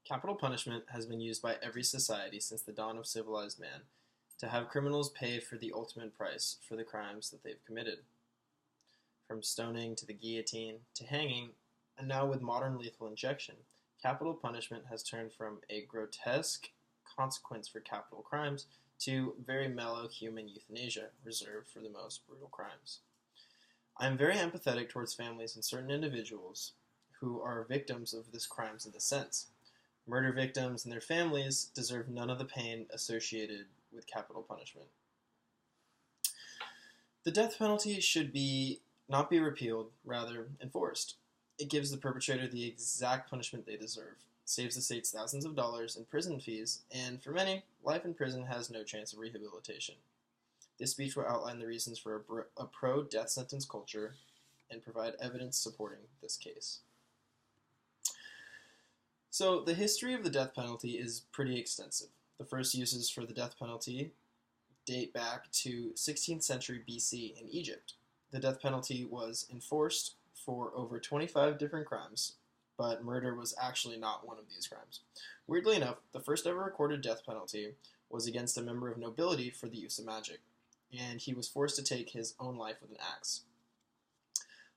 Capital punishment has been used by every society since the dawn of civilized man to have criminals pay for the ultimate price for the crimes that they've committed. From stoning to the guillotine to hanging, and now with modern lethal injection, capital punishment has turned from a grotesque consequence for capital crimes to very mellow human euthanasia reserved for the most brutal crimes. I am very empathetic towards families and certain individuals who are victims of this crimes in this sense. Murder victims and their families deserve none of the pain associated with capital punishment. The death penalty should not be repealed, rather enforced. It gives the perpetrator the exact punishment they deserve, saves the states thousands of dollars in prison fees, and for many, life in prison has no chance of rehabilitation. This speech will outline the reasons for a pro-death sentence culture and provide evidence supporting this case. So, the history of the death penalty is pretty extensive. The first uses for the death penalty date back to 16th century BC in Egypt. The death penalty was enforced for over 25 different crimes, but murder was actually not one of these crimes. Weirdly enough, the first ever recorded death penalty was against a member of nobility for the use of magic, and he was forced to take his own life with an axe.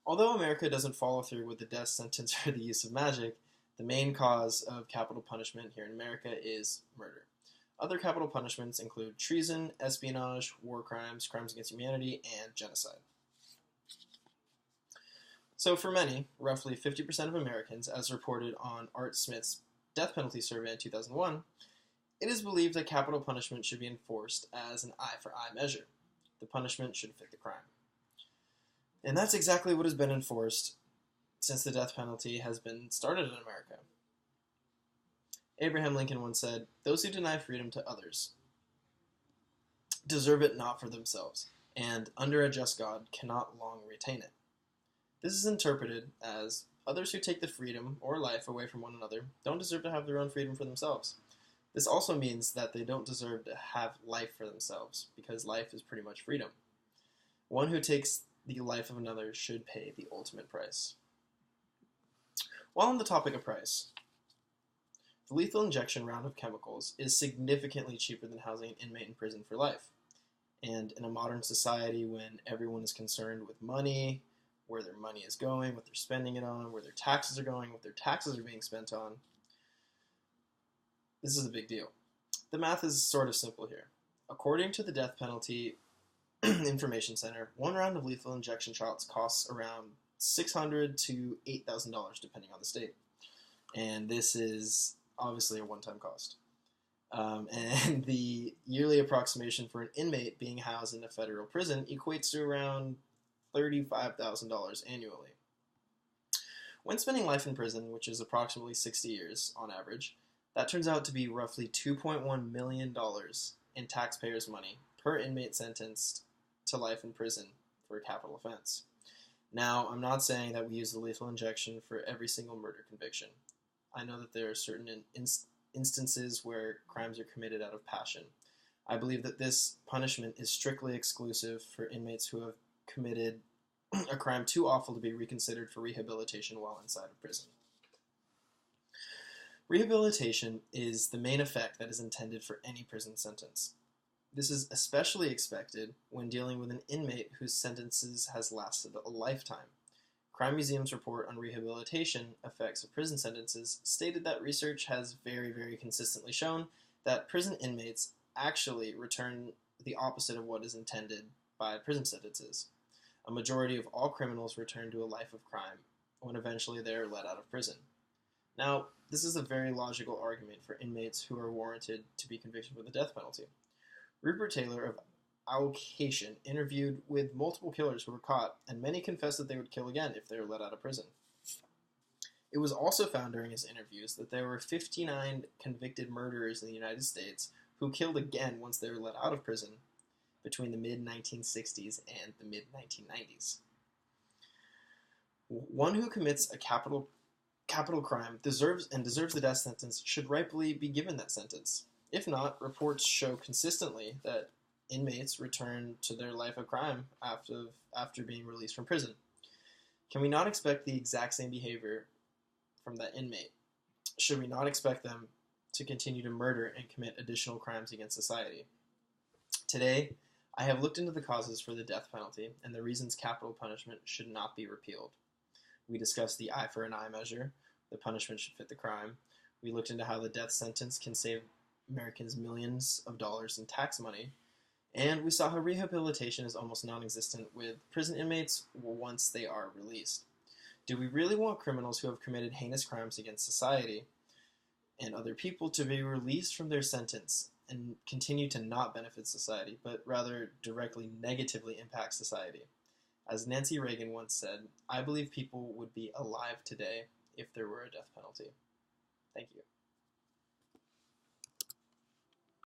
Although America doesn't follow through with the death sentence for the use of magic, the main cause of capital punishment here in America is murder. Other capital punishments include treason, espionage, war crimes, crimes against humanity, and genocide. So for many, roughly 50% of Americans, as reported on Art Smith's death penalty survey in 2001, it is believed that capital punishment should be enforced as an eye-for-eye measure. The punishment should fit the crime. And that's exactly what has been enforced since the death penalty has been started in America. Abraham Lincoln once said, "Those who deny freedom to others deserve it not for themselves, and under a just God cannot long retain it." This is interpreted as others who take the freedom or life away from one another don't deserve to have their own freedom for themselves. This also means that they don't deserve to have life for themselves, because life is pretty much freedom. One who takes the life of another should pay the ultimate price. While on the topic of price, the lethal injection round of chemicals is significantly cheaper than housing an inmate in prison for life. And in a modern society when everyone is concerned with money, where their money is going, what they're spending it on, where their taxes are going, what their taxes are being spent on, this is a big deal. The math is sort of simple here. According to the Death Penalty Information Center, one round of lethal injection shots costs around $600 to $8,000 depending on the state. And this is obviously a one-time cost. And the yearly approximation for an inmate being housed in a federal prison equates to around $35,000 annually. When spending life in prison, which is approximately 60 years on average, that turns out to be roughly $2.1 million in taxpayers' money per inmate sentenced to life in prison for a capital offense. Now, I'm not saying that we use the lethal injection for every single murder conviction. I know that there are certain instances where crimes are committed out of passion. I believe that this punishment is strictly exclusive for inmates who have committed a crime too awful to be reconsidered for rehabilitation while inside of prison. Rehabilitation is the main effect that is intended for any prison sentence. This is especially expected when dealing with an inmate whose sentences has lasted a lifetime. Crime Museum's report on rehabilitation effects of prison sentences stated that research has very, very consistently shown that prison inmates actually return the opposite of what is intended by prison sentences. A majority of all criminals return to a life of crime when eventually they are let out of prison. Now, this is a very logical argument for inmates who are warranted to be convicted with the death penalty. Rupert Taylor of Allocation interviewed with multiple killers who were caught, and many confessed that they would kill again if they were let out of prison. It was also found during his interviews that there were 59 convicted murderers in the United States who killed again once they were let out of prison between the mid-1960s and the mid-1990s. One who commits a capital crime deserves the death sentence should rightfully be given that sentence. If not, reports show consistently that inmates return to their life of crime after being released from prison. Can we not expect the exact same behavior from that inmate? should we not expect them to continue to murder and commit additional crimes against society? Today, I have looked into the causes for the death penalty and the reasons capital punishment should not be repealed. We discussed the eye for an eye measure, the punishment should fit the crime. We looked into how the death sentence can save Americans millions of dollars in tax money. And we saw how rehabilitation is almost non-existent with prison inmates once they are released. Do we really want criminals who have committed heinous crimes against society and other people to be released from their sentence and continue to not benefit society, but rather directly negatively impact society? As Nancy Reagan once said, I believe people would be alive today if there were a death penalty. Thank you.